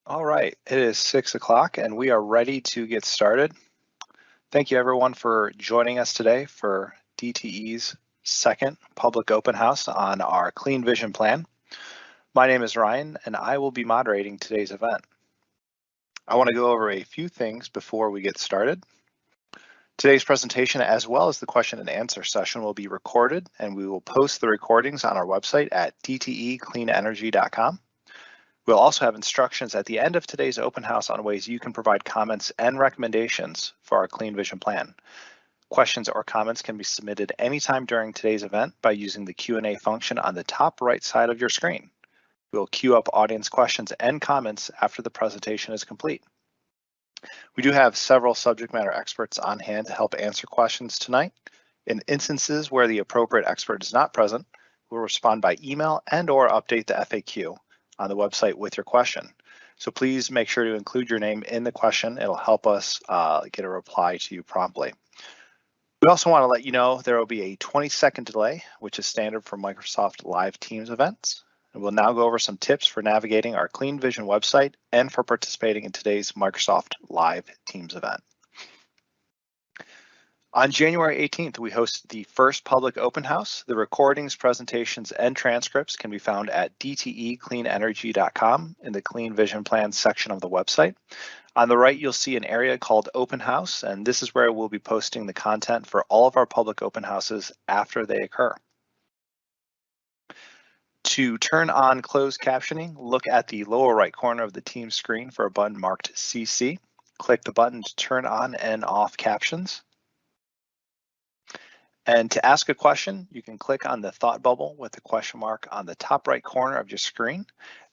All right, it is 6 o'clock and we are ready to get started. Thank you everyone for joining us today for DTE's second public open house on our Clean Vision Plan. My name is Ryan and I will be moderating today's event. I want to go over a few things before we get started. Today's presentation, as well as the question and answer session, will be recorded and we will post the recordings on our website at dtecleanenergy.com. We'll also have instructions at the end of today's open house on ways you can provide comments and recommendations for our Clean Vision Plan. Questions or comments can be submitted anytime during today's event by using the Q&A function on the top right side of your screen. We'll queue up audience questions and comments after the presentation is complete. We do have several subject matter experts on hand to help answer questions tonight. In instances where the appropriate expert is not present, we'll respond by email and/or update the FAQ on the website with your question. So please make sure to include your name in the question. It'll help us get a reply to you promptly. We also want to let you know there will be a 20-second delay, which is standard for Microsoft Live Teams events. And we'll now go over some tips for navigating our Clean Vision website and for participating in today's Microsoft Live Teams event. On January 18th, we hosted the first public open house. The recordings, presentations, and transcripts can be found at dtecleanenergy.com in the Clean Vision Plan section of the website. On the right, you'll see an area called Open House, and this is where we'll be posting the content for all of our public open houses after they occur. To turn on closed captioning, look at the lower right corner of the Teams screen for a button marked CC. Click the button to turn on and off captions. And to ask a question, you can click on the thought bubble with the question mark on the top right corner of your screen.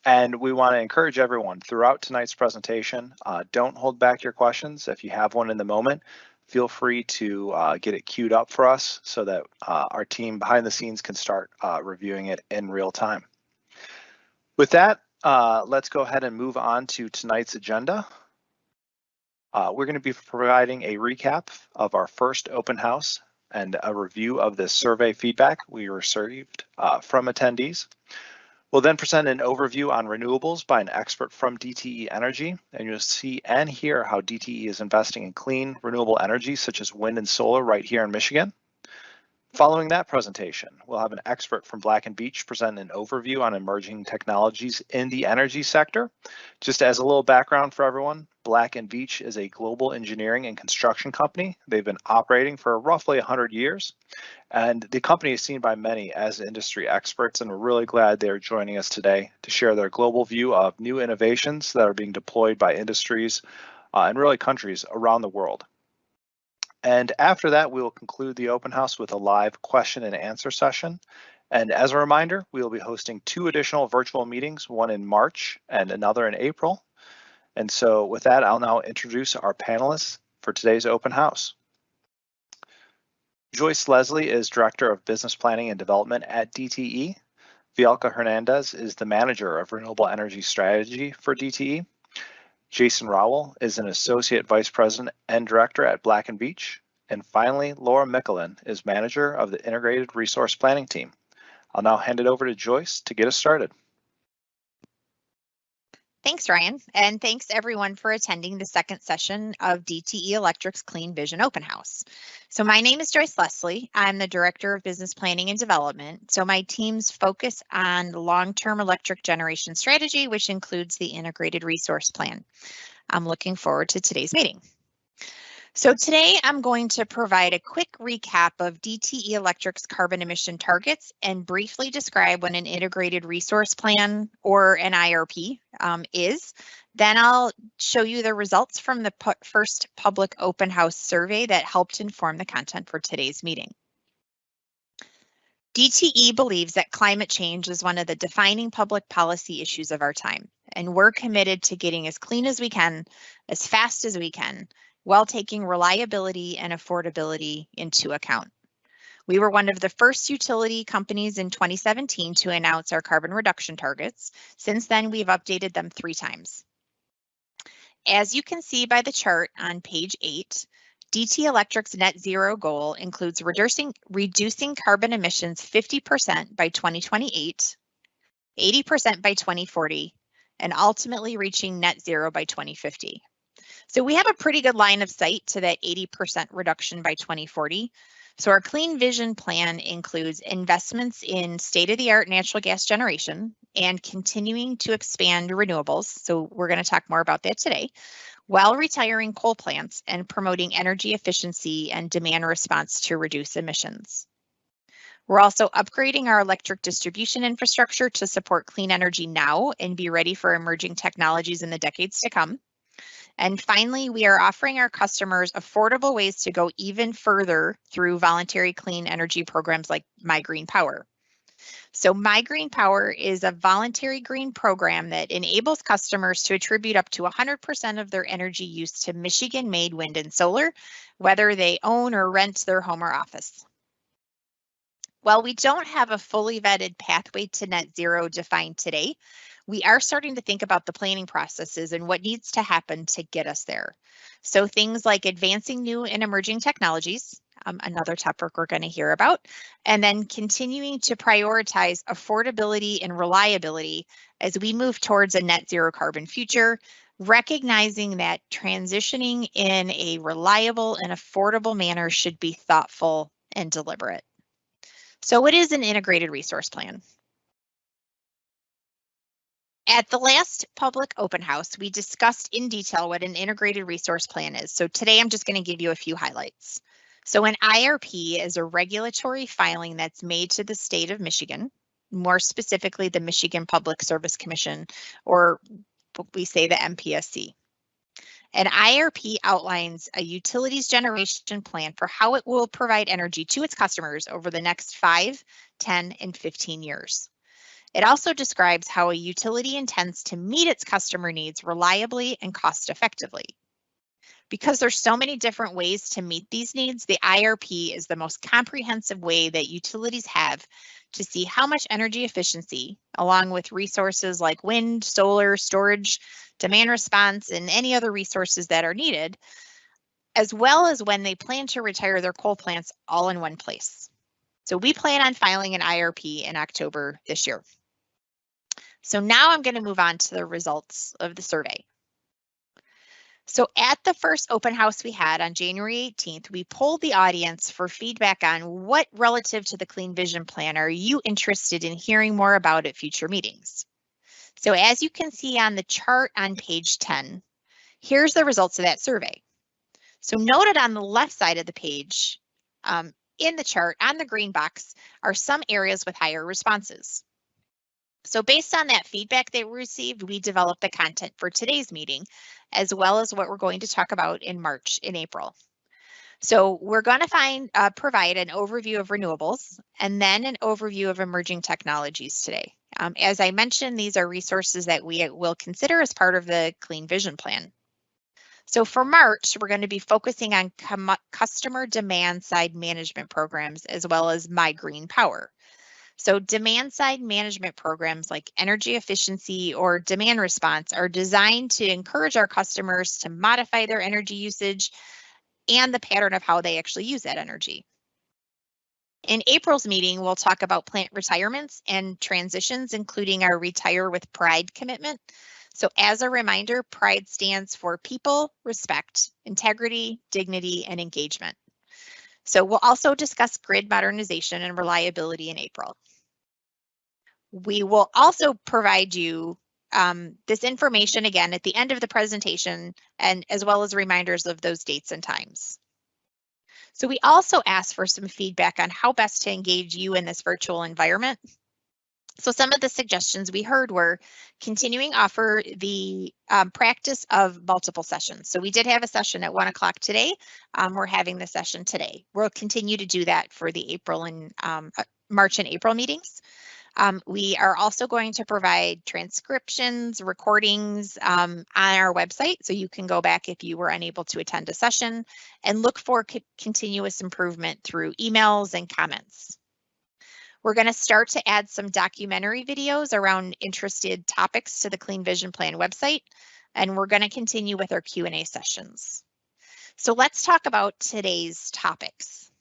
And we want to encourage everyone throughout tonight's presentation, don't hold back your questions. If you have one in the moment, feel free to get it queued up for us so that our team behind the scenes can start reviewing it in real time. With that, let's go ahead and move on to tonight's agenda. We're going to be providing a recap of our first open house and a review of the survey feedback we received from attendees. We'll then present an overview on renewables by an expert from DTE Energy, and you'll see and hear how DTE is investing in clean, renewable energy, such as wind and solar right here in Michigan. Following that presentation, we'll have an expert from Black & Veatch present an overview on emerging technologies in the energy sector. Just as a little background for everyone, Black & Veatch is a global engineering and construction company. They've been operating for roughly 100 years, and the company is seen by many as industry experts, and we're really glad they're joining us today to share their global view of new innovations that are being deployed by industries and really countries around the world. And after that, we will conclude the open house with a live question and answer session. And as a reminder, we will be hosting 2 additional virtual meetings, one in March and another in April. And so with that, I'll now introduce our panelists for today's open house. Joyce Leslie is Director of Business Planning and Development at DTE. Vielka Hernandez is the Manager of Renewable Energy Strategy for DTE. Jason Rowell is an Associate Vice President and Director at Black & Veatch. And finally, Laura Mickelin is Manager of the Integrated Resource Planning Team. I'll now hand it over to Joyce to get us started. Thanks, Ryan, and thanks everyone for attending the second session of DTE Electric's Clean Vision Open House. So my name is Joyce Leslie. I'm the Director of Business Planning and Development. So my team's focus on long-term electric generation strategy, which includes the Integrated Resource Plan. I'm looking forward to today's meeting. So today I'm going to provide a quick recap of DTE Electric's carbon emission targets and briefly describe what an integrated resource plan or an IRP is. Then I'll show you the results from the first public open house survey that helped inform the content for today's meeting. DTE believes that climate change is one of the defining public policy issues of our time, and we're committed to getting as clean as we can, as fast as we can, while taking reliability and affordability into account. We were one of the first utility companies in 2017 to announce our carbon reduction targets. Since then, we've updated them 3 times. As you can see by the chart on page 8, DTE Electric's net zero goal includes reducing carbon emissions 50% by 2028, 80% by 2040, and ultimately reaching net zero by 2050. So we have a pretty good line of sight to that 80% reduction by 2040. So our Clean Vision plan includes investments in state-of-the-art natural gas generation and continuing to expand renewables. So we're going to talk more about that today, while retiring coal plants and promoting energy efficiency and demand response to reduce emissions. We're also upgrading our electric distribution infrastructure to support clean energy now and be ready for emerging technologies in the decades to come. And finally, we are offering our customers affordable ways to go even further through voluntary clean energy programs like My Green Power. So My Green Power is a voluntary green program that enables customers to attribute up to 100% of their energy use to Michigan-made wind and solar, whether they own or rent their home or office. While we don't have a fully vetted pathway to net zero defined today, we are starting to think about the planning processes and what needs to happen to get us there. So things like advancing new and emerging technologies, another topic we're going to hear about, and then continuing to prioritize affordability and reliability as we move towards a net zero carbon future, recognizing that transitioning in a reliable and affordable manner should be thoughtful and deliberate. So what is an integrated resource plan? At the last public open house, we discussed in detail what an integrated resource plan is. So today I'm just going to give you a few highlights. So an IRP is a regulatory filing that's made to the state of Michigan, more specifically the Michigan Public Service Commission, or we say the MPSC. An IRP outlines a utilities generation plan for how it will provide energy to its customers over the next 5, 10, and 15 years. It also describes how a utility intends to meet its customer needs reliably and cost effectively. Because there's so many different ways to meet these needs, the IRP is the most comprehensive way that utilities have to see how much energy efficiency, along with resources like wind, solar, storage, demand response, and any other resources that are needed, as well as when they plan to retire their coal plants all in one place. So we plan on filing an IRP in October this year. So now I'm going to move on to the results of the survey. So at the first open house we had on January 18th, we polled the audience for feedback on what relative to the Clean Vision Plan are you interested in hearing more about at future meetings. So as you can see on the chart on page 10, here's the results of that survey. So noted on the left side of the page, in the chart on the green box are some areas with higher responses. So based on that feedback that we received, we developed the content for today's meeting, as well as what we're going to talk about in March and April. So we're going to provide an overview of renewables and then an overview of emerging technologies today. As I mentioned, these are resources that we will consider as part of the Clean Vision Plan. So for March, we're going to be focusing on customer demand side management programs, as well as My Green Power. So demand side management programs like energy efficiency or demand response are designed to encourage our customers to modify their energy usage and the pattern of how they actually use that energy. In April's meeting, we'll talk about plant retirements and transitions, including our Retire with Pride commitment. So as a reminder, PRIDE stands for people, respect, integrity, dignity, and engagement. So we'll also discuss grid modernization and reliability in April. We will also provide you this information again at the end of the presentation, and as well as reminders of those dates and times. So we also asked for some feedback on how best to engage you in this virtual environment. So some of the suggestions we heard were continuing offer the practice of multiple sessions. So we did have a session at 1 o'clock today. We're having the session today. We'll continue to do that for the April and March and April meetings. We are also going to provide transcriptions, recordings on our website, so you can go back if you were unable to attend a session, and look for continuous improvement through emails and comments. We're going to start to add some documentary videos around interested topics to the Clean Vision Plan website, and we're going to continue with our Q&A sessions. So let's talk about today's topics.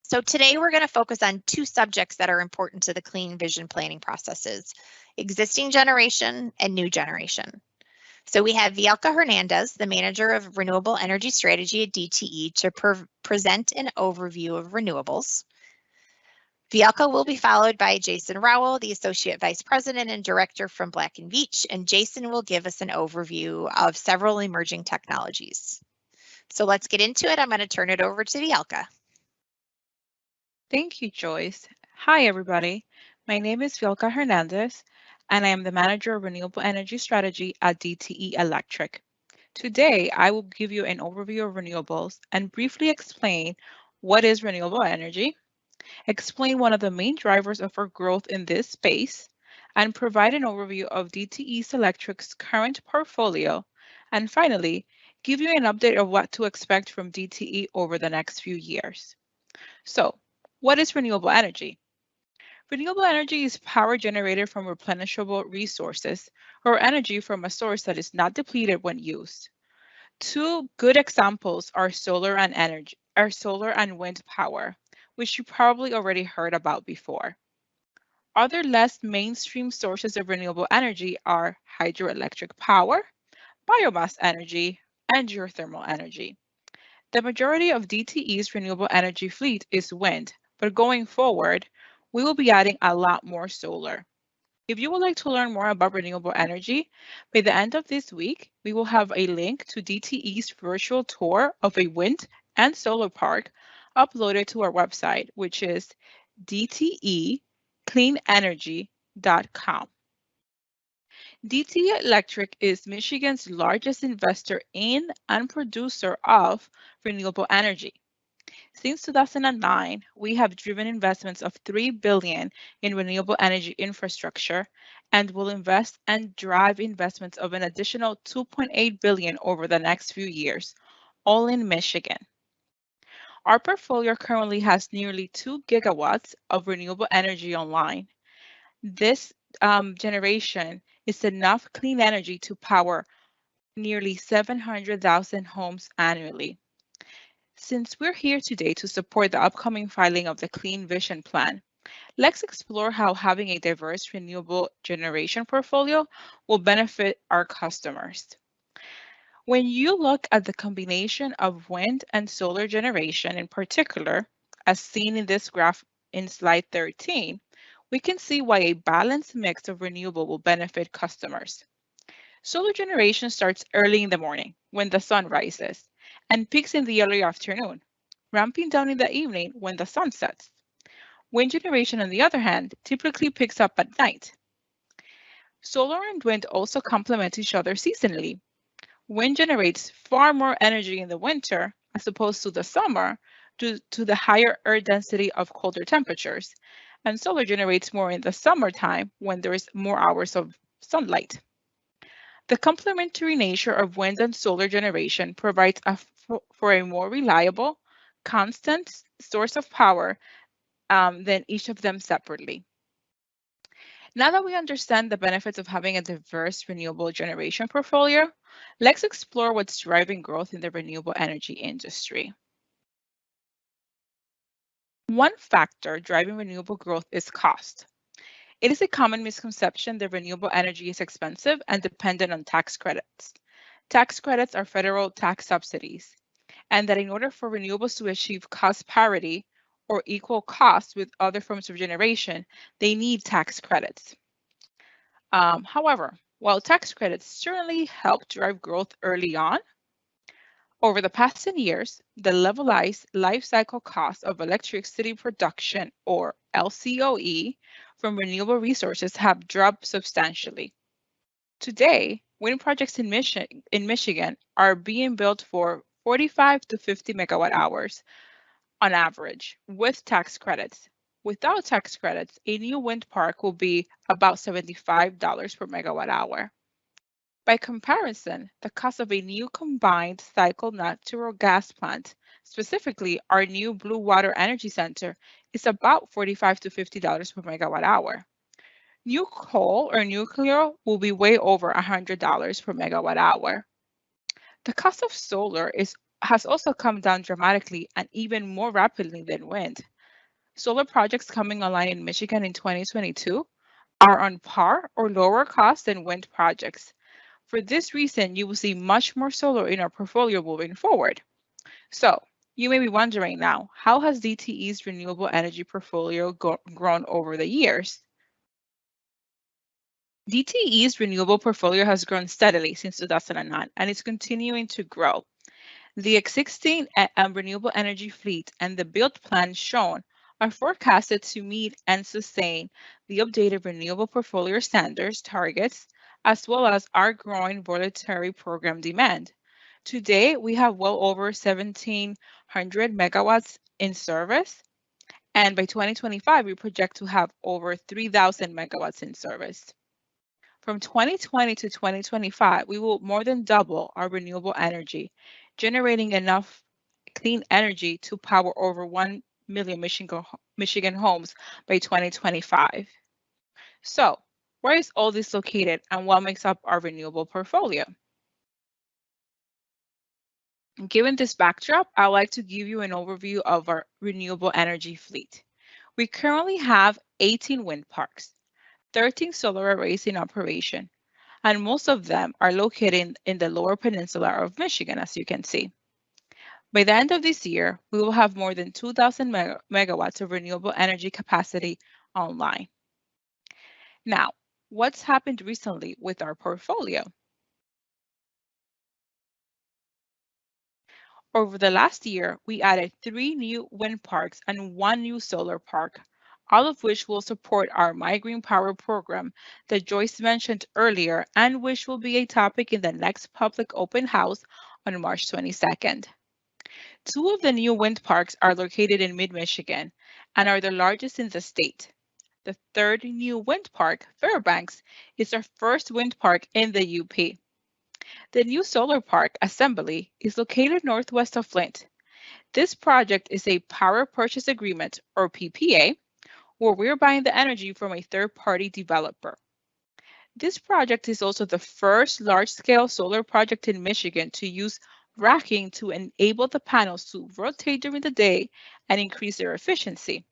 So today we're going to focus on two subjects that are important to the clean vision planning processes: existing generation and new generation. So we have Vielka Hernandez, the Manager of Renewable Energy Strategy at DTE, to present an overview of renewables. Vielka will be followed by Jason Rowell, the Associate Vice President and Director from Black & Veatch, and Jason will give us an overview of several emerging technologies. So let's get into it. I'm going to turn it over to Vielka. Thank you, Joyce. Hi, everybody. My name is Vielka Hernandez, and I am the Manager of Renewable Energy Strategy at DTE Electric. Today, I will give you an overview of renewables and briefly explain what is renewable energy, explain one of the main drivers of our growth in this space, and provide an overview of DTE Electric's current portfolio, and finally, give you an update of what to expect from DTE over the next few years. So, what is renewable energy? Renewable energy is power generated from replenishable resources or energy from a source that is not depleted when used. Two good examples are solar and wind power, which you probably already heard about before. Other less mainstream sources of renewable energy are hydroelectric power, biomass energy, and geothermal energy. The majority of DTE's renewable energy fleet is wind, but going forward, we will be adding a lot more solar. If you would like to learn more about renewable energy, by the end of this week, we will have a link to DTE's virtual tour of a wind and solar park uploaded to our website, which is dtecleanenergy.com. DTE Electric is Michigan's largest investor in and producer of renewable energy. Since 2009, we have driven investments of $3 billion in renewable energy infrastructure and will invest and drive investments of an additional $2.8 billion over the next few years, all in Michigan. Our portfolio currently has nearly 2 gigawatts of renewable energy online. This generation is enough clean energy to power nearly 700,000 homes annually. Since we're here today to support the upcoming filing of the Clean Vision Plan, let's explore how having a diverse renewable generation portfolio will benefit our customers. When you look at the combination of wind and solar generation in particular, as seen in this graph in slide 13, we can see why a balanced mix of renewable will benefit customers. Solar generation starts early in the morning when the sun rises and peaks in the early afternoon, ramping down in the evening when the sun sets. Wind generation, on the other hand, typically picks up at night. Solar and wind also complement each other seasonally. Wind generates far more energy in the winter as opposed to the summer due to the higher air density of colder temperatures, and solar generates more in the summertime when there is more hours of sunlight. The complementary nature of wind and solar generation provides for a more reliable, constant source of power than each of them separately. Now that we understand the benefits of having a diverse renewable generation portfolio, let's explore what's driving growth in the renewable energy industry. One factor driving renewable growth is cost. It is a common misconception that renewable energy is expensive and dependent on tax credits. Tax credits are federal tax subsidies, and that in order for renewables to achieve cost parity or equal cost with other forms of generation, they need tax credits. However, while tax credits certainly help drive growth early on, over the past 10 years, the levelized life cycle cost of electricity production, or LCOE, from renewable resources have dropped substantially. Today, wind projects in Michigan are being built for 45 to 50 megawatt hours on average with tax credits. Without tax credits, a new wind park will be about $75 per megawatt hour. By comparison, the cost of a new combined cycle natural gas plant, specifically our new Blue Water Energy Center, is about $45 to $50 per megawatt hour. New coal or nuclear will be way over $100 per megawatt hour. The cost of solar has also come down dramatically and even more rapidly than wind. solar projects coming online in Michigan in 2022 are on par or lower cost than wind projects. For this reason, you will see much more solar in our portfolio moving forward. So, you may be wondering now, how has DTE's renewable energy portfolio grown over the years? DTE's renewable portfolio has grown steadily since 2009 and is continuing to grow. The existing renewable energy fleet and the build plan shown are forecasted to meet and sustain the updated renewable portfolio standards targets, as well as our growing voluntary program demand. Today, we have well over 1,700 megawatts in service, and by 2025, we project to have over 3,000 megawatts in service. From 2020 to 2025, we will more than double our renewable energy, generating enough clean energy to power over 1 million Michigan homes by 2025. So, where is all this located and what makes up our renewable portfolio? Given this backdrop, I'd like to give you an overview of our renewable energy fleet. We currently have 18 wind parks, 13 solar arrays in operation, and most of them are located in the lower peninsula of Michigan, as you can see. By the end of this year, we will have more than 2,000 megawatts of renewable energy capacity online. Now, what's happened recently with our portfolio? Over the last year, we added 3 new wind parks and 1 new solar park, all of which will support our My Green Power program that Joyce mentioned earlier and which will be a topic in the next public open house on March 22nd. 2 of the new wind parks are located in mid-Michigan and are the largest in the state. The 3rd new wind park, Fairbanks, is our first wind park in the UP. The new solar park, Assembly, is located northwest of Flint. This project is a power purchase agreement, or PPA, where we're buying the energy from a third-party developer. This project is also the first large-scale solar project in Michigan to use racking to enable the panels to rotate during the day and increase their efficiency.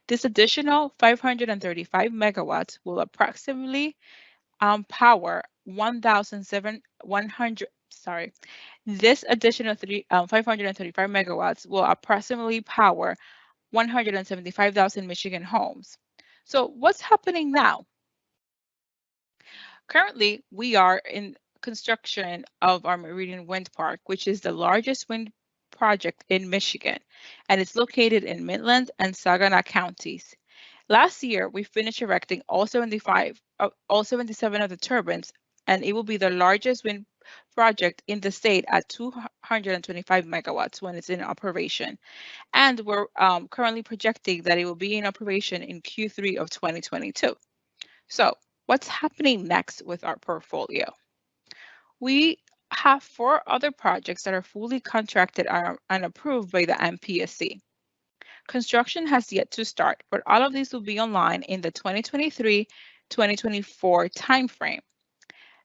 This additional 535 megawatts will approximately power 1,700. This additional 535 megawatts will approximately power 175,000 Michigan homes. So what's happening now? Currently, we are in construction of our Meridian Wind Park, which is the largest wind project in Michigan, and it's located in Midland and Saginaw counties. Last year, we finished erecting all 77 of the turbines, and it will be the largest wind project in the state at 225 megawatts when it's in operation. And we're currently projecting that it will be in operation in Q3 of 2022. So what's happening next with our portfolio? We have 4 other projects that are fully contracted and approved by the MPSC. Construction has yet to start, but all of these will be online in the 2023-2024 timeframe.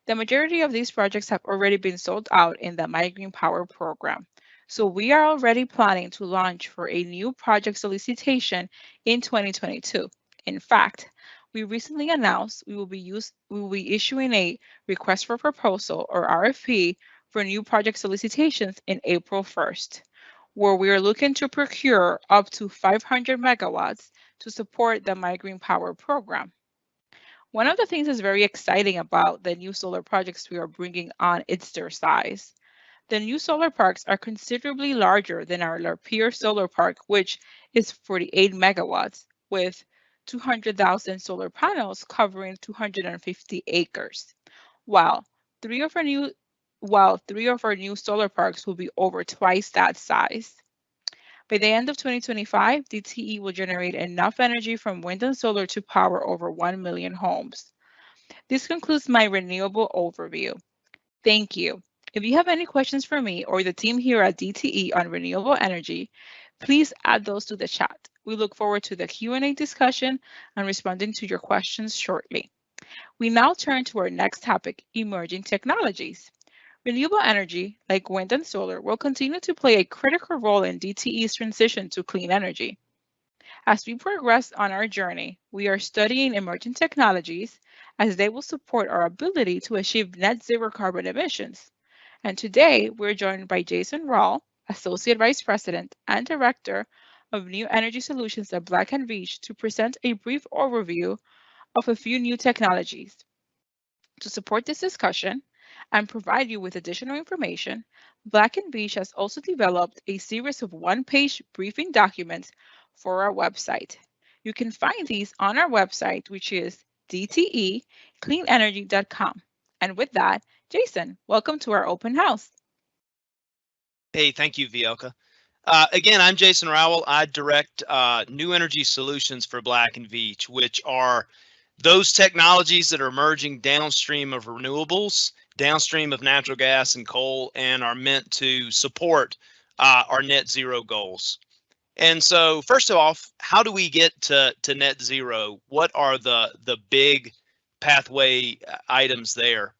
The majority of these projects have already been sold out in the My Green Power program. So we are already planning to launch for a new project solicitation in 2022. In fact, we recently announced we will be issuing a request for proposal, or RFP, for new project solicitations in April 1st, where we are looking to procure up to 500 megawatts to support the My Green Power program. One of the things that's very exciting about the new solar projects we are bringing on is their size. The new solar parks are considerably larger than our peer solar park, which is 48 megawatts with 200,000 solar panels covering 250 acres, while three of our new solar parks will be over twice that size. By the end of 2025, DTE will generate enough energy from wind and solar to power over 1 million homes. This concludes my renewable overview. Thank you. If you have any questions for me or the team here at DTE on renewable energy, please add those to the chat. We look forward to the Q&A discussion and responding to your questions shortly. We now turn to our next topic, emerging technologies. Renewable energy, like wind and solar, will continue to play a critical role in DTE's transition to clean energy. As we progress on our journey, we are studying emerging technologies as they will support our ability to achieve net zero carbon emissions. And today, we're joined by Jason Rawl, Associate Vice President and Director of New Energy Solutions at Black & Veatch, to present a brief overview of a few new technologies. To support this discussion and provide you with additional information, Black & Veatch has also developed a series of one-page briefing documents for our website. You can find these on our website, which is dtecleanenergy.com. And with that, Jason, welcome to our open house. Hey, thank you, Vielka. Again, I'm Jason Rowell. I direct New Energy Solutions for Black & Veatch, which are those technologies that are emerging downstream of renewables, downstream of natural gas and coal, and are meant to support our net zero goals. And so, first of all, how do we get to net zero? What are the big pathway items there?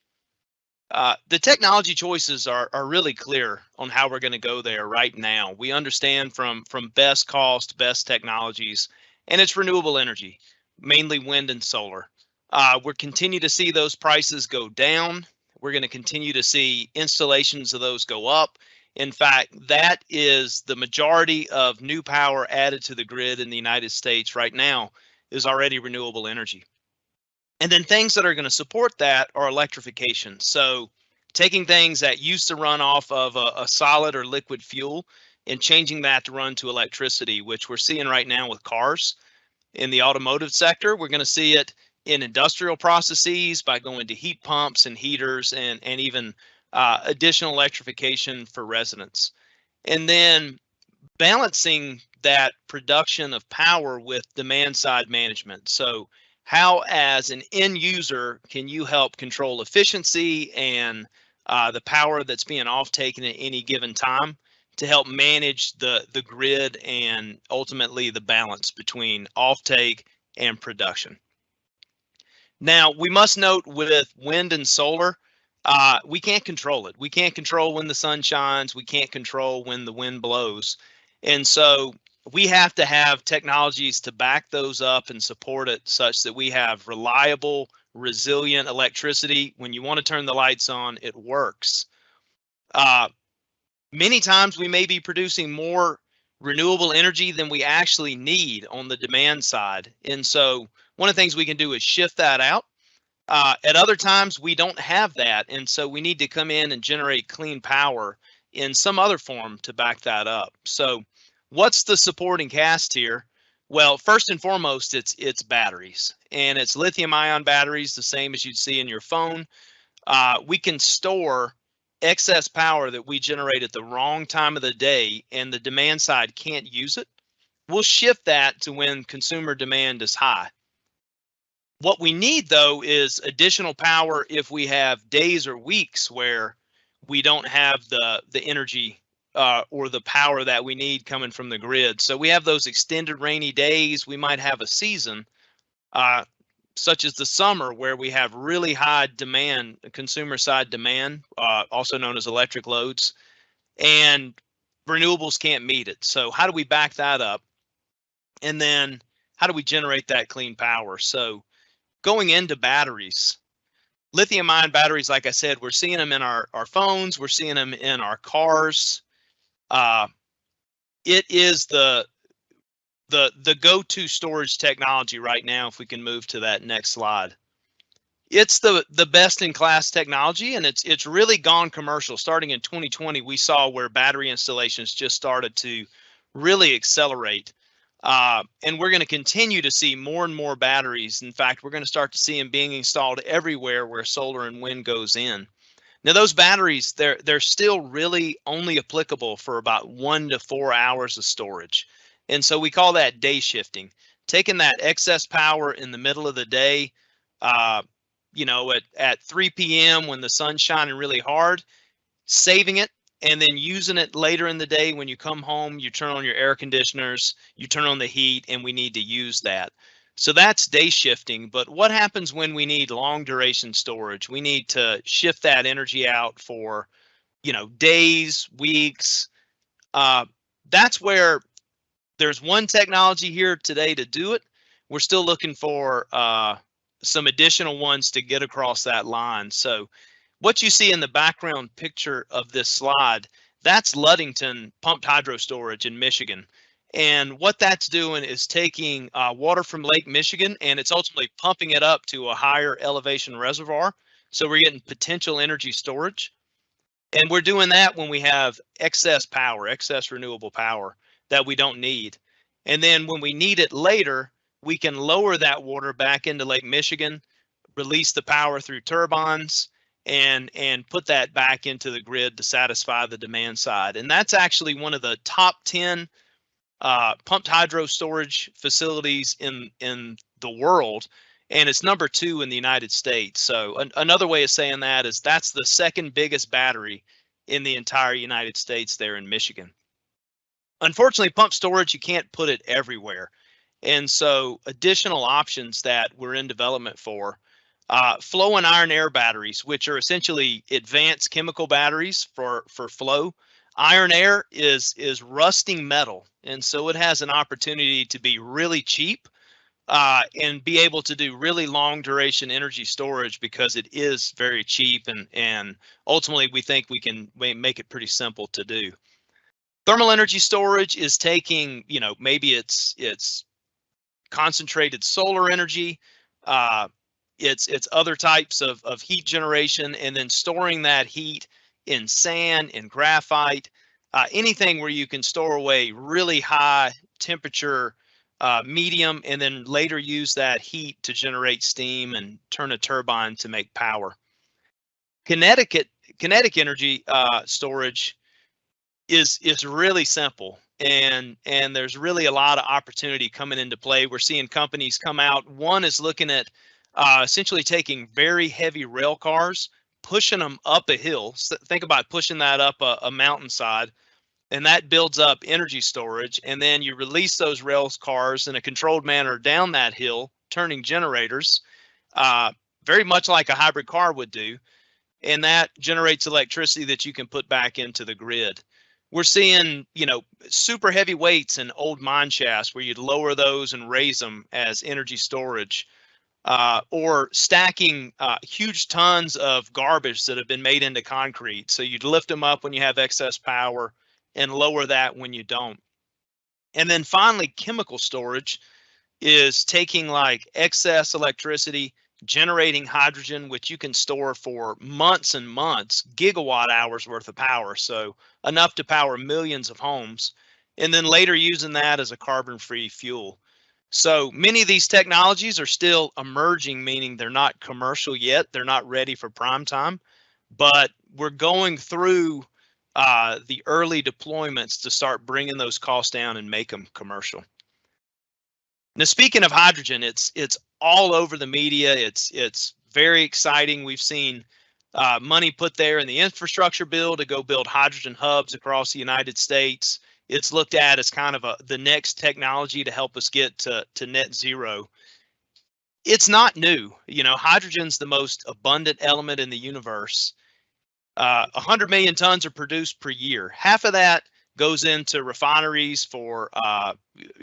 The technology choices are really clear on how we're going to go there right now. We understand from best cost, best technologies, and it's renewable energy, mainly wind and solar. We're continue to see those prices go down. We're going to continue to see installations of those go up. In fact, that is the majority of new power added to the grid in the United States right now is already renewable energy. And then things that are going to support that are electrification. So taking things that used to run off of a solid or liquid fuel and changing that to run to electricity, which we're seeing right now with cars. In the automotive sector, we're going to see it in industrial processes by going to heat pumps and heaters and even additional electrification for residents. And then balancing that production of power with demand side management. So how, as an end user, can you help control efficiency and the power that's being off taken at any given time to help manage the grid and ultimately the balance between offtake and production? Now, we must note with wind and solar, we can't control it. We can't control when the sun shines. We can't control when the wind blows. And so we have to have technologies to back those up and support it such that we have reliable, resilient electricity. When you want to turn the lights on, it works. Many times we may be producing more renewable energy than we actually need on the demand side. And so one of the things we can do is shift that out. At other times, we don't have that. And so we need to come in and generate clean power in some other form to back that up. So what's the supporting cast here? Well, first and foremost, it's batteries, and it's lithium ion batteries, the same as you'd see in your phone. We can store excess power that we generate at the wrong time of the day and the demand side can't use it. We'll shift that to when consumer demand is high. What we need, though, is additional power if we have days or weeks where we don't have the energy or the power that we need coming from the grid. So we have those extended rainy days. We might have a season such as the summer where we have really high demand, consumer side demand, also known as electric loads, and renewables can't meet it. So how do we back that up? And then how do we generate that clean power? So going into batteries, lithium ion batteries, like I said, we're seeing them in our phones, we're seeing them in our cars. It is the go-to storage technology right now. If we can move to that next slide, it's the best in class technology, and it's really gone commercial. Starting in 2020, we saw where battery installations just started to really accelerate. And we're going to continue to see more and more batteries. In fact, we're going to start to see them being installed everywhere where solar and wind goes in. Now, those batteries, they're still really only applicable for about 1 to 4 hours of storage. And so we call that day shifting, taking that excess power in the middle of the day, at 3 p.m. when the sun's shining really hard, saving it, and then using it later in the day when you come home, you turn on your air conditioners, you turn on the heat, and we need to use that. So that's day shifting. But what happens when we need long duration storage? We need to shift that energy out for, days, weeks. That's where There's one technology here today to do it. We're still looking for some additional ones to get across that line. So what you see in the background picture of this slide, that's Ludington pumped hydro storage in Michigan. And what that's doing is taking water from Lake Michigan, and it's ultimately pumping it up to a higher elevation reservoir. So we're getting potential energy storage. And we're doing that when we have excess power, excess renewable power that we don't need. And then when we need it later, we can lower that water back into Lake Michigan, release the power through turbines, and put that back into the grid to satisfy the demand side. And that's actually one of the top 10 pumped hydro storage facilities in the world, and it's number 2 in the United States. So another way of saying that is that's the second biggest battery in the entire United States there in Michigan. Unfortunately, pump storage, you can't put it everywhere. And so additional options that we're in development for, flow and iron air batteries, which are essentially advanced chemical batteries for flow. Iron air is rusting metal, and so it has an opportunity to be really cheap and be able to do really long duration energy storage because it is very cheap, and ultimately we think we can make it pretty simple to do. Thermal energy storage is taking, maybe it's concentrated solar energy, it's other types of heat generation, and then storing that heat in sand, in graphite, anything where you can store away really high temperature medium, and then later use that heat to generate steam and turn a turbine to make power. Kinetic energy storage is really simple, and there's really a lot of opportunity coming into play. We're seeing companies come out. One is looking at essentially taking very heavy rail cars, pushing them up a hill. So think about pushing that up a mountainside, and that builds up energy storage. And then you release those rail cars in a controlled manner down that hill, turning generators, very much like a hybrid car would do. And that generates electricity that you can put back into the grid. We're seeing, super heavy weights in old mine shafts where you'd lower those and raise them as energy storage. Or stacking huge tons of garbage that have been made into concrete. So you'd lift them up when you have excess power and lower that when you don't. And then finally, chemical storage is taking like excess electricity, generating hydrogen, which you can store for months and months, gigawatt hours worth of power. So enough to power millions of homes, and then later using that as a carbon-free fuel. So many of these technologies are still emerging, meaning they're not commercial yet. They're not ready for prime time, but we're going through the early deployments to start bringing those costs down and make them commercial. Now, speaking of hydrogen, it's all over the media. It's very exciting. We've seen money put there in the infrastructure bill to go build hydrogen hubs across the United States. It's looked at as kind of the next technology to help us get to net zero. It's not new. Hydrogen's the most abundant element in the universe. 100 million tons are produced per year. Half of that goes into refineries for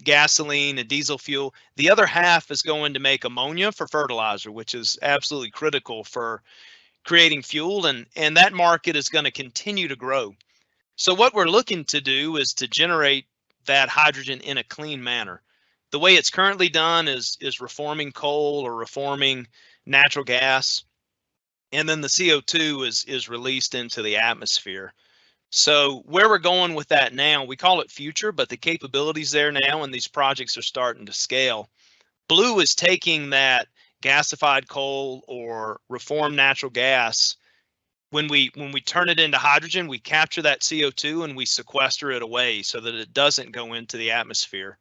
gasoline and diesel fuel. The other half is going to make ammonia for fertilizer, which is absolutely critical for creating fuel, and that market is going to continue to grow. So what we're looking to do is to generate that hydrogen in a clean manner. The way it's currently done is reforming coal or reforming natural gas, and then the CO2 is released into the atmosphere. So where we're going with that now, we call it future, but the capabilities there now, and these projects are starting to scale. Blue is taking that gasified coal or reformed natural gas. When we turn it into hydrogen, we capture that CO2 and we sequester it away so that it doesn't go into the atmosphere.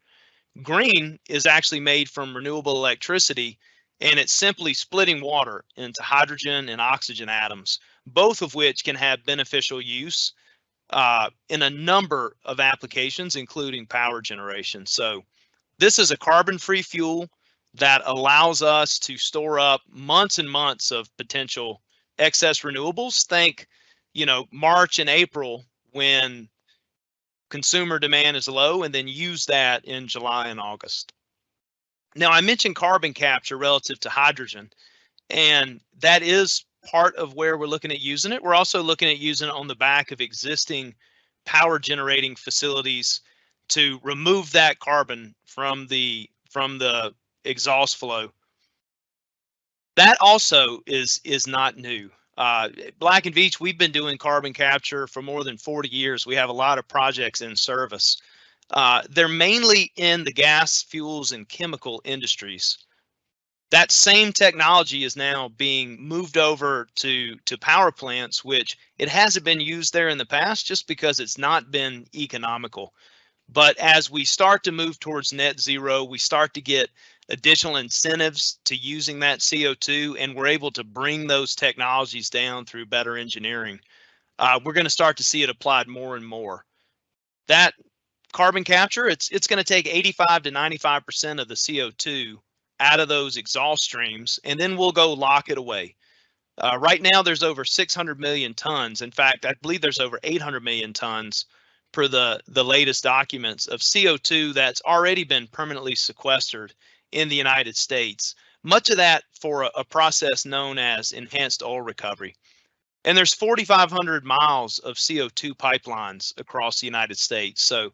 Green is actually made from renewable electricity, and it's simply splitting water into hydrogen and oxygen atoms, both of which can have beneficial use in a number of applications, including power generation. So this is a carbon-free fuel that allows us to store up months and months of potential excess renewables. Think, March and April when consumer demand is low, and then use that in July and August. Now, I mentioned carbon capture relative to hydrogen, and that is part of where we're looking at using it. We're also looking at using it on the back of existing power generating facilities to remove that carbon from the exhaust flow. That also is not new. Black & Veatch, we've been doing carbon capture for more than 40 years. We have a lot of projects in service. They're mainly in the gas, fuels, and chemical industries. That same technology is now being moved over to power plants, which it hasn't been used there in the past just because it's not been economical. But as we start to move towards net zero, we start to get additional incentives to using that CO2, and we're able to bring those technologies down through better engineering. We're going to start to see it applied more and more. That carbon capture, it's going to take 85 to 95% of the CO2 out of those exhaust streams, and then we'll go lock it away. Right now, there's over 600 million tons. In fact, I believe there's over 800 million tons per the latest documents of CO2 that's already been permanently sequestered in the United States. Much of that for a process known as enhanced oil recovery. And there's 4,500 miles of CO2 pipelines across the United States. So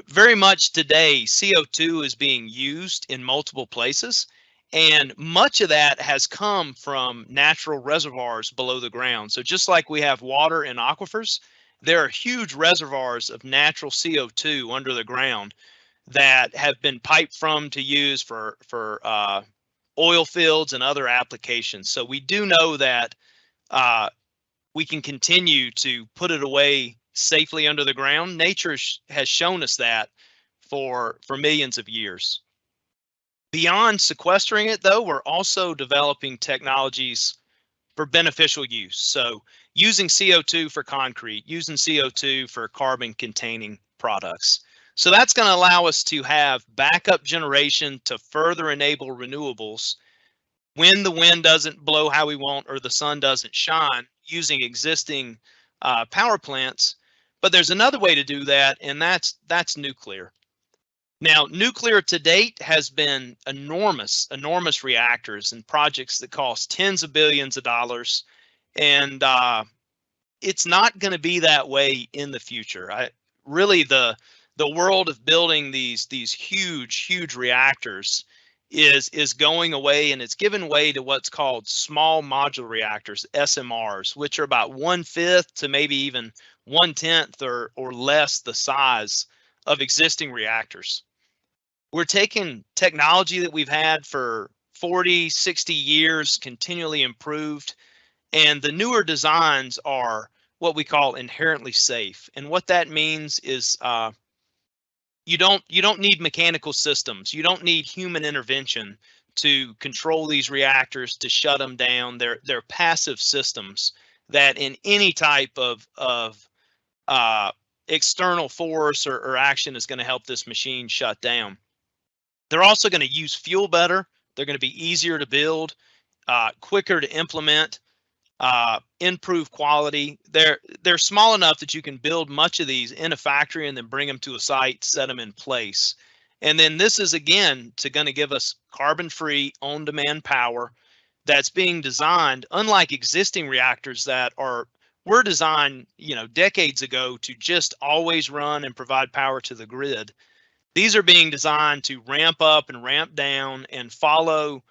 very much today, CO2 is being used in multiple places, and much of that has come from natural reservoirs below the ground. So just like we have water in aquifers, there are huge reservoirs of natural CO2 under the ground that have been piped from to use for oil fields and other applications. So we do know that we can continue to put it away safely under the ground. Nature has shown us that for millions of years. Beyond sequestering it, though, we're also developing technologies for beneficial use. So using CO2 for concrete, using CO2 for carbon containing products. So that's going to allow us to have backup generation to further enable renewables when the wind doesn't blow how we want or the sun doesn't shine, using existing power plants. But there's another way to do that, and that's nuclear. Now, nuclear to date has been enormous reactors and projects that cost tens of billions of dollars, and it's not going to be that way in the future. Really, the world of building these huge reactors is going away, and it's given way to what's called small modular reactors, SMRs, which are about 1/5 to maybe even 1/10 or less the size of existing reactors. We're taking technology that we've had for 40, 60 years, continually improved, and the newer designs are what we call inherently safe. And what that means is you don't need mechanical systems. You don't need human intervention to control these reactors, to shut them down. They're passive systems that in any type of external force or action is going to help this machine shut down. They're also going to use fuel better. They're going to be easier to build, quicker to implement, improve quality. They're small enough that you can build much of these in a factory and then bring them to a site, set them in place. And then this is again going to give us carbon-free, on-demand power that's being designed, unlike existing reactors that were designed, decades ago to just always run and provide power to the grid. These are being designed to ramp up and ramp down and follow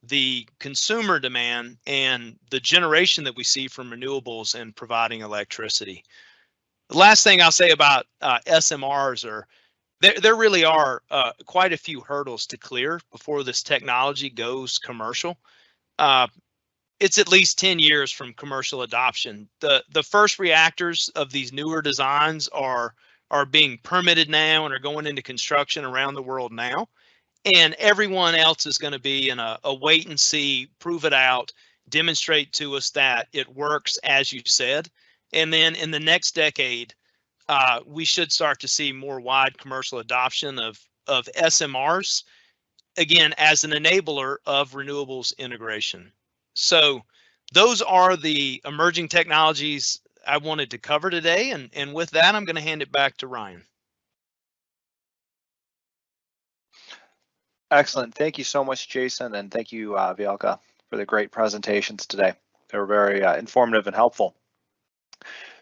the consumer demand and the generation that we see from renewables and providing electricity. The last thing I'll say about SMRs are there really are quite a few hurdles to clear before this technology goes commercial. It's at least 10 years from commercial adoption. The first reactors of these newer designs are being permitted now and are going into construction around the world now. And everyone else is going to be in a wait and see, prove it out, demonstrate to us that it works as you said. And then in the next decade, we should start to see more wide commercial adoption of SMRs, again, as an enabler of renewables integration. So those are the emerging technologies I wanted to cover today. And with that, I'm going to hand it back to Ryan. Excellent. Thank you so much, Jason, and thank you, Vielka, for the great presentations today. They were very informative and helpful.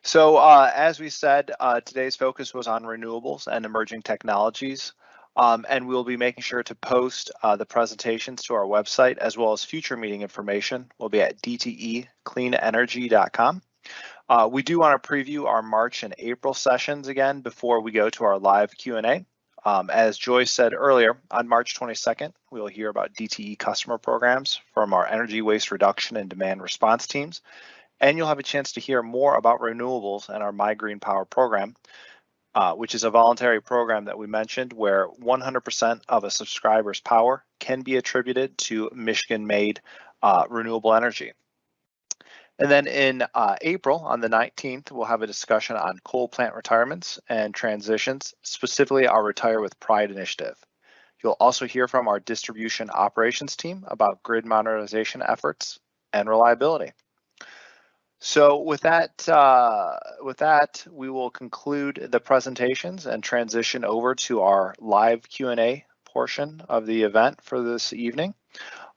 So as we said, today's focus was on renewables and emerging technologies. And we'll be making sure to post the presentations to our website, as well as future meeting information will be at dtecleanenergy.com. We do want to preview our March and April sessions again before we go to our live Q&A. As Joyce said earlier, on March 22nd, we will hear about DTE customer programs from our energy waste reduction and demand response teams. And you'll have a chance to hear more about renewables and our My Green Power program, which is a voluntary program that we mentioned where 100% of a subscriber's power can be attributed to Michigan-made renewable energy. And then in April, on the 19th, we'll have a discussion on coal plant retirements and transitions, specifically our Retire with Pride initiative. You'll also hear from our distribution operations team about grid modernization efforts and reliability. So with that, we will conclude the presentations and transition over to our live Q&A portion of the event for this evening.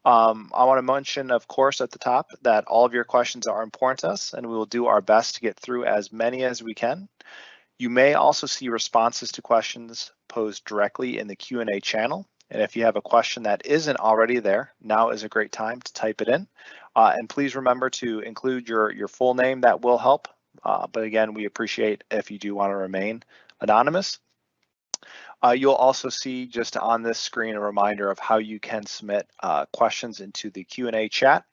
I want to mention, of course, at the top that all of your questions are important to us, and we will do our best to get through as many as we can. You may also see responses to questions posed directly in the Q&A channel. And if you have a question that isn't already there, now is a great time to type it in. And please remember to include your full name. That will help. But again, we appreciate if you do want to remain anonymous. You'll also see just on this screen a reminder of how you can submit questions into the Q&A chat.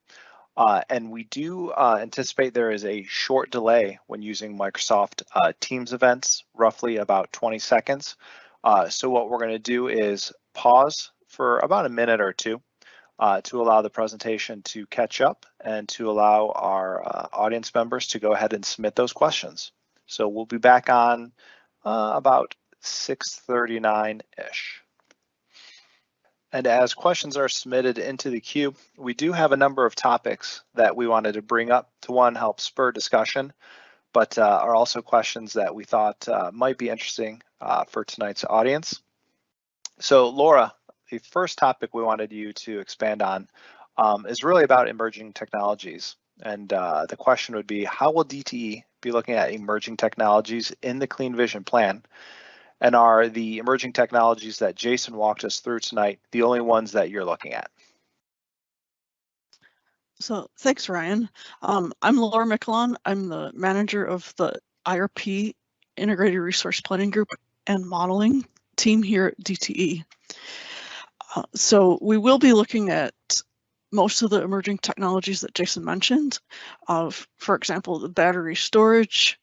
And we do anticipate there is a short delay when using Microsoft Teams events, roughly about 20 seconds. So what we're going to do is pause for about a minute or two to allow the presentation to catch up and to allow our audience members to go ahead and submit those questions. So we'll be back on about 6:39-ish. And as questions are submitted into the queue, we do have a number of topics that we wanted to bring up to, one, help spur discussion, but are also questions that we thought might be interesting for tonight's audience. So Laura, the first topic we wanted you to expand on is really about emerging technologies. And the question would be, how will DTE be looking at emerging technologies in the Clean Vision Plan? And are the emerging technologies that Jason walked us through tonight the only ones that you're looking at? So thanks, Ryan. I'm Laura Michelon. I'm the manager of the IRP, Integrated Resource Planning Group and Modeling team here at DTE. So we will be looking at most of the emerging technologies that Jason mentioned, for example, the battery storage,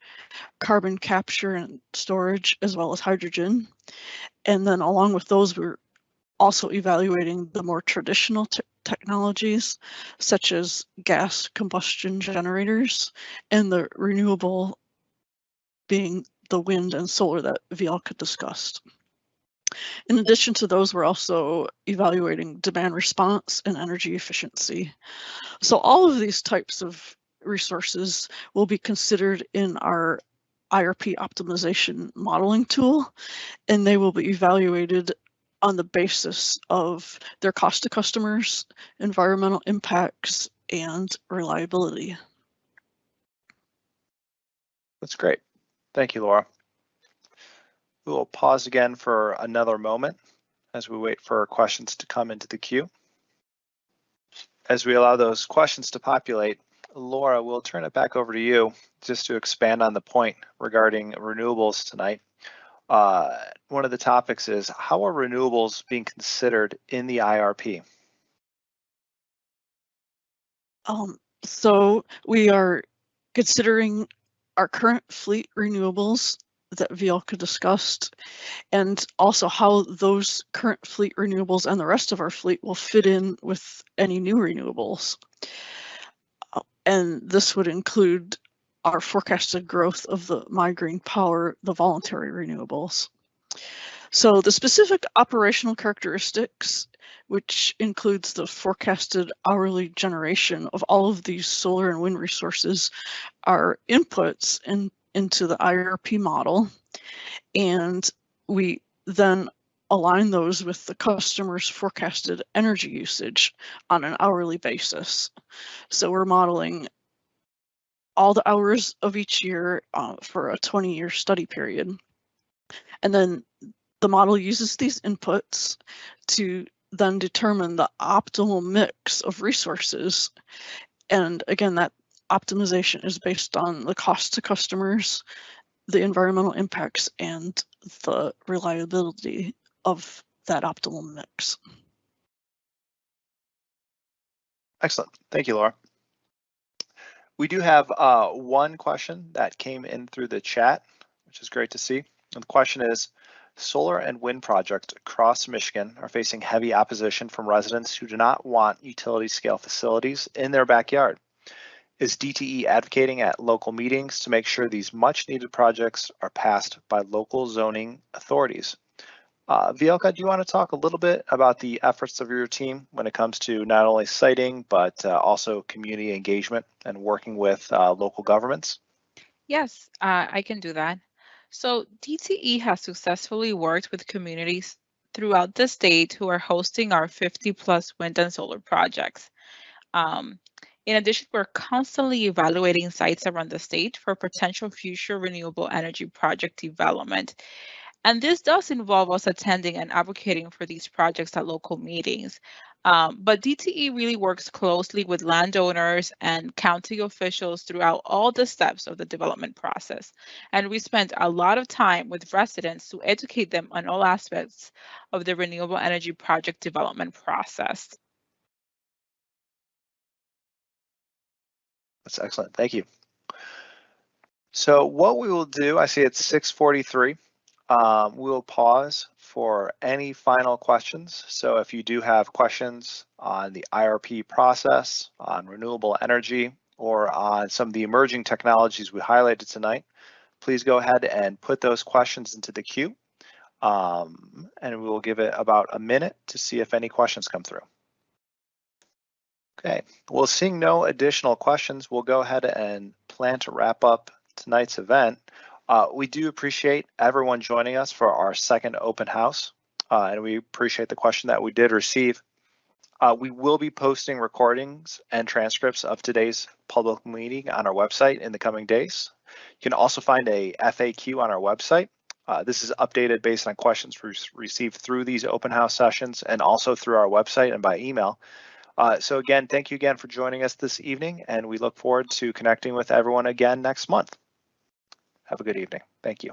carbon capture and storage, as well as hydrogen. And then along with those, we're also evaluating the more traditional technologies, such as gas combustion generators, and the renewable being the wind and solar that Vielka discussed. In addition to those, we're also evaluating demand response and energy efficiency. So all of these types of resources will be considered in our IRP optimization modeling tool, and they will be evaluated on the basis of their cost to customers, environmental impacts, and reliability. That's great. Thank you, Laura. We will pause again for another moment as we wait for questions to come into the queue. As we allow those questions to populate, Laura, we'll turn it back over to you just to expand on the point regarding renewables tonight. One of the topics is, how are renewables being considered in the IRP? So we are considering our current fleet renewables that Vielka discussed, and also how those current fleet renewables and the rest of our fleet will fit in with any new renewables. And this would include our forecasted growth of the My Green Power, the voluntary renewables. So the specific operational characteristics, which includes the forecasted hourly generation of all of these solar and wind resources, are inputs into the IRP model. And we then align those with the customer's forecasted energy usage on an hourly basis. So we're modeling all the hours of each year for a 20-year study period. And then the model uses these inputs to then determine the optimal mix of resources. And again, that optimization is based on the cost to customers, the environmental impacts, and the reliability of that optimal mix. Excellent. Thank you, Laura. We do have one question that came in through the chat, which is great to see. And the question is, solar and wind projects across Michigan are facing heavy opposition from residents who do not want utility scale facilities in their backyard. Is DTE advocating at local meetings to make sure these much needed projects are passed by local zoning authorities? Vielka, do you want to talk a little bit about the efforts of your team when it comes to not only siting, but also community engagement and working with local governments? Yes, I can do that. So DTE has successfully worked with communities throughout the state who are hosting our 50+ wind and solar projects. In addition, we're constantly evaluating sites around the state for potential future renewable energy project development. And this does involve us attending and advocating for these projects at local meetings. But DTE really works closely with landowners and county officials throughout all the steps of the development process. And we spend a lot of time with residents to educate them on all aspects of the renewable energy project development process. That's excellent. Thank you. So what we will do, I see it's 6:43. We'll pause for any final questions. So if you do have questions on the IRP process, on renewable energy, or on some of the emerging technologies we highlighted tonight, please go ahead and put those questions into the queue. And we will give it about a minute to see if any questions come through. Okay, well, seeing no additional questions, we'll go ahead and plan to wrap up tonight's event. We do appreciate everyone joining us for our second open house, and we appreciate the question that we did receive. We will be posting recordings and transcripts of today's public meeting on our website in the coming days. You can also find a FAQ on our website. This is updated based on questions received through these open house sessions and also through our website and by email. So again, thank you again for joining us this evening, and we look forward to connecting with everyone again next month. Have a good evening. Thank you.